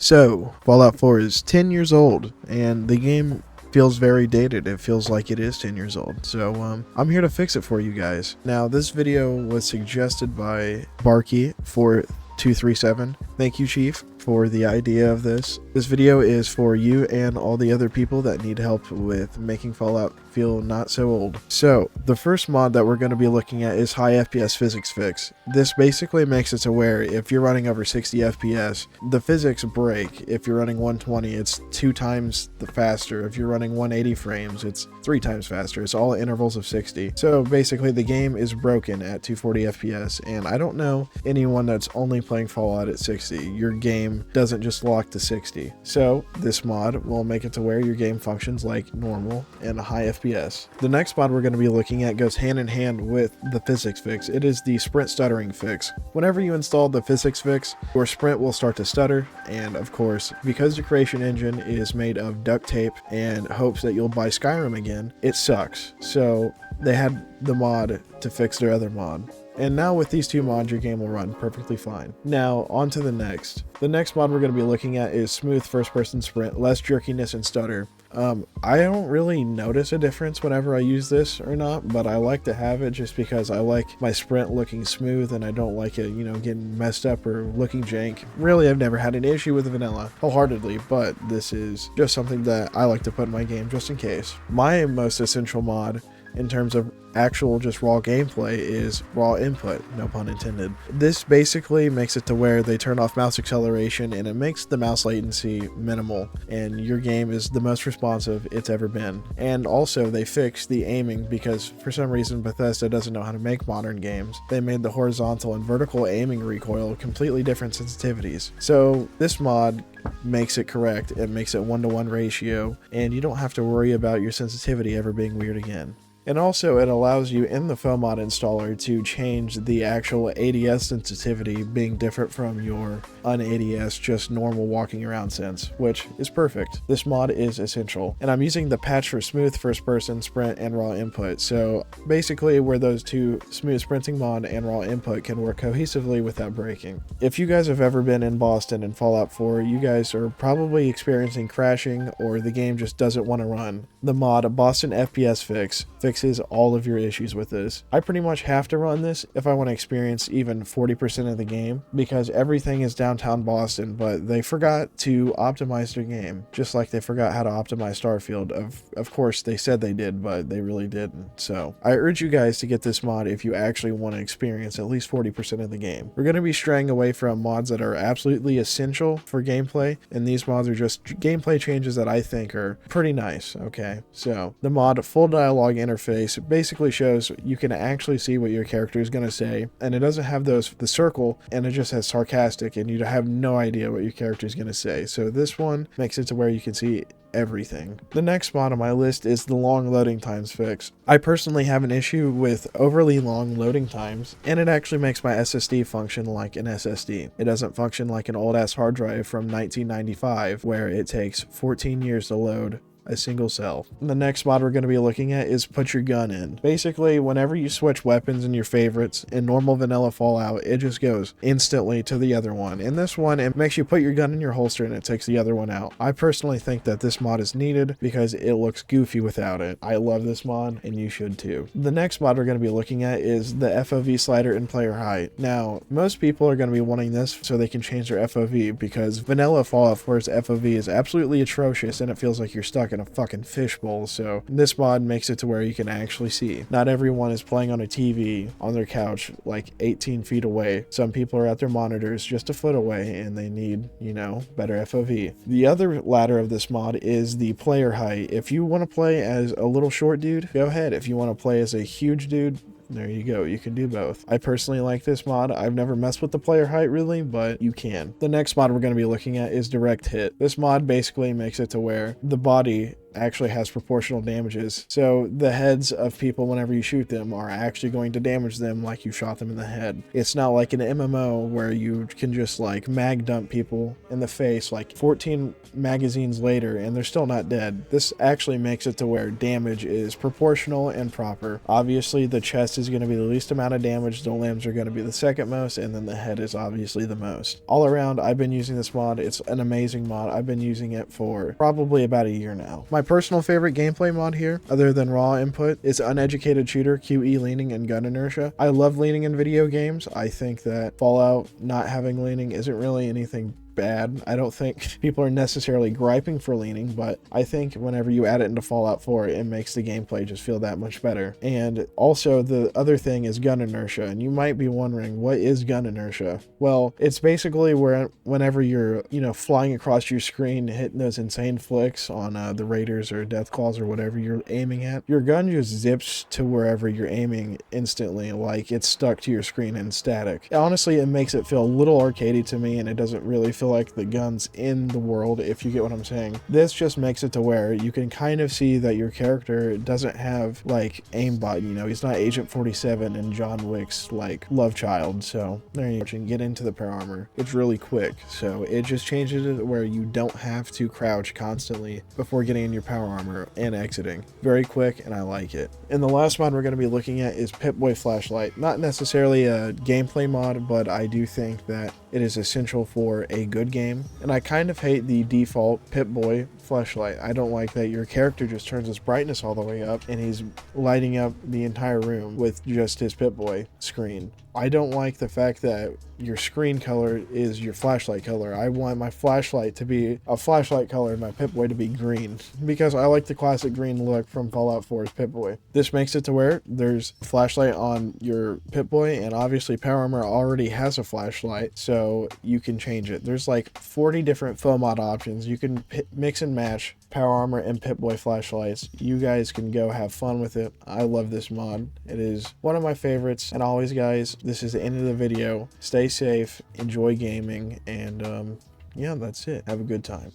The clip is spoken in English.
So, Fallout 4 is 10 years old, and the game feels very dated. It feels like it is 10 years old. So, I'm here to fix it for you guys. Now, this video was suggested by Barky4237. Thank you, Chief, for the idea of this. This video is for you and all the other people that need help with making Fallout feel not so old. So, the first mod that we're going to be looking at is High FPS Physics Fix. This basically makes it to where if you're running over 60 FPS, the physics break. If you're running 120, it's 2 times the faster. If you're running 180 frames, it's 3 times faster. It's all at intervals of 60. So basically the game is broken at 240 FPS, and I don't know anyone that's only playing Fallout at 60. Your game doesn't just lock to 60. So this mod will make it to where your game functions like normal and high FPS. The next mod we're going to be looking at goes hand in hand with the physics fix. It is the sprint stuttering fix. Whenever you install the physics fix, your sprint will start to stutter, and of course, because the creation engine is made of duct tape and hopes that you'll buy Skyrim again, it sucks. So they had the mod to fix their other mod. And now with these two mods, your game will run perfectly fine. Now, on to the next. The next mod we're going to be looking at is Smooth First Person Sprint, less jerkiness and stutter. I don't really notice a difference whenever I use this or not, but I like to have it just because I like my sprint looking smooth and I don't like it, getting messed up or looking jank. Really, I've never had an issue with vanilla, wholeheartedly, but this is just something that I like to put in my game just in case. My most essential mod in terms of actual just raw gameplay is raw input, no pun intended. This basically makes it to where they turn off mouse acceleration and it makes the mouse latency minimal, and your game is the most responsive it's ever been. And also they fixed the aiming because for some reason Bethesda doesn't know how to make modern games. They made the horizontal and vertical aiming recoil completely different sensitivities. So this mod makes it correct. It makes it 1-to-1 ratio, and you don't have to worry about your sensitivity ever being weird again. And also it allows you in the FOMod installer to change the actual ADS sensitivity being different from your un-ADS just normal walking around sense, which is perfect. This mod is essential. And I'm using the patch for smooth first person sprint and raw input. So basically where those two, smooth sprinting mod and raw input, can work cohesively without breaking. If you guys have ever been in Boston in Fallout 4, you guys are probably experiencing crashing or the game just doesn't want to run. The mod Boston FPS Fix fixes all of your issues with this. I pretty much have to run this if I want to experience even 40% of the game, because everything is downtown Boston, but they forgot to optimize their game, just like they forgot how to optimize Starfield. Of course they said they did, but they really didn't. So I urge you guys to get this mod if you actually want to experience at least 40% of the game. We're going to be straying away from mods that are absolutely essential for gameplay, and these mods are just gameplay changes that I think are pretty nice. Okay, so the mod Full Dialogue Interface basically shows you can actually see what your character is going to say, and it doesn't have the circle, and it just has sarcastic, and you have no idea what your character is going to say. So this one makes it to where you can see everything. The next mod on my list is the long loading times fix. I personally have an issue with overly long loading times, and it actually makes my SSD function like an SSD. It doesn't function like an old ass hard drive from 1995 where it takes 14 years to load a single cell. The next mod we're going to be looking at is Put Your Gun In. Basically, whenever you switch weapons in your favorites, in normal vanilla Fallout, it just goes instantly to the other one. In this one, it makes you put your gun in your holster and it takes the other one out. I personally think that this mod is needed because it looks goofy without it. I love this mod, and you should too. The next mod we're going to be looking at is the FOV slider in player height. Now, most people are going to be wanting this so they can change their FOV, because vanilla Fallout 4's FOV is absolutely atrocious and it feels like you're stuck in a fucking fishbowl. So this mod makes it to where you can actually see. Not everyone is playing on a TV on their couch like 18 feet away. Some people are at their monitors just a foot away and they need, better FOV. The other ladder of this mod is the player height. If you want to play as a little short dude, go ahead. If you want to play as a huge dude, there you go, you can do both. I personally like this mod. I've never messed with the player height really, but you can. The next mod we're going to be looking at is Direct Hit. This mod basically makes it to where the body actually has proportional damages. So the heads of people, whenever you shoot them, are actually going to damage them like you shot them in the head. It's not like an MMO where you can just like mag dump people in the face like 14 magazines later and they're still not dead. This actually makes it to where damage is proportional and proper. Obviously the chest is going to be the least amount of damage, the limbs are going to be the second most, and then the head is obviously the most. All around, I've been using this mod. It's an amazing mod. I've been using it for probably about a year now. My personal favorite gameplay mod here, other than raw input, is uneducated shooter, QE leaning, and gun inertia. I love leaning in video games. I think that Fallout not having leaning isn't really anything bad. I don't think people are necessarily griping for leaning, but I think whenever you add it into Fallout 4, it makes the gameplay just feel that much better. And also the other thing is gun inertia, and you might be wondering, what is gun inertia? Well, it's basically where whenever you're, flying across your screen, hitting those insane flicks on the Raiders or Deathclaws or whatever you're aiming at, your gun just zips to wherever you're aiming instantly, like it's stuck to your screen and static. Honestly, it makes it feel a little arcadey to me, and it doesn't really feel like the guns in the world, if you get what I'm saying. This just makes it to where you can kind of see that your character doesn't have like aimbot, he's not Agent 47 and John Wick's like love child. So there you can get into the power armor. It's really quick, so it just changes it where you don't have to crouch constantly before getting in your power armor and exiting. Very quick, and I like it. And the last mod we're going to be looking at is Pip-Boy Flashlight. Not necessarily a gameplay mod, but I do think that it is essential for a good game. And I kind of hate the default Pip-Boy flashlight. I don't like that your character just turns his brightness all the way up and he's lighting up the entire room with just his Pip-Boy screen. I don't like the fact that your screen color is your flashlight color. I want my flashlight to be a flashlight color and my Pip-Boy to be green, because I like the classic green look from Fallout 4's Pip-Boy. This makes it to where there's a flashlight on your Pip-Boy, and obviously Power Armor already has a flashlight, so you can change it. There's like 40 different foam mod options. You can mix and match Power Armor and Pip-Boy flashlights. You guys can go have fun with it. I love this mod. It is one of my favorites. And always, guys, this is the end of the video. Stay safe, enjoy gaming, and yeah, that's it. Have a good time.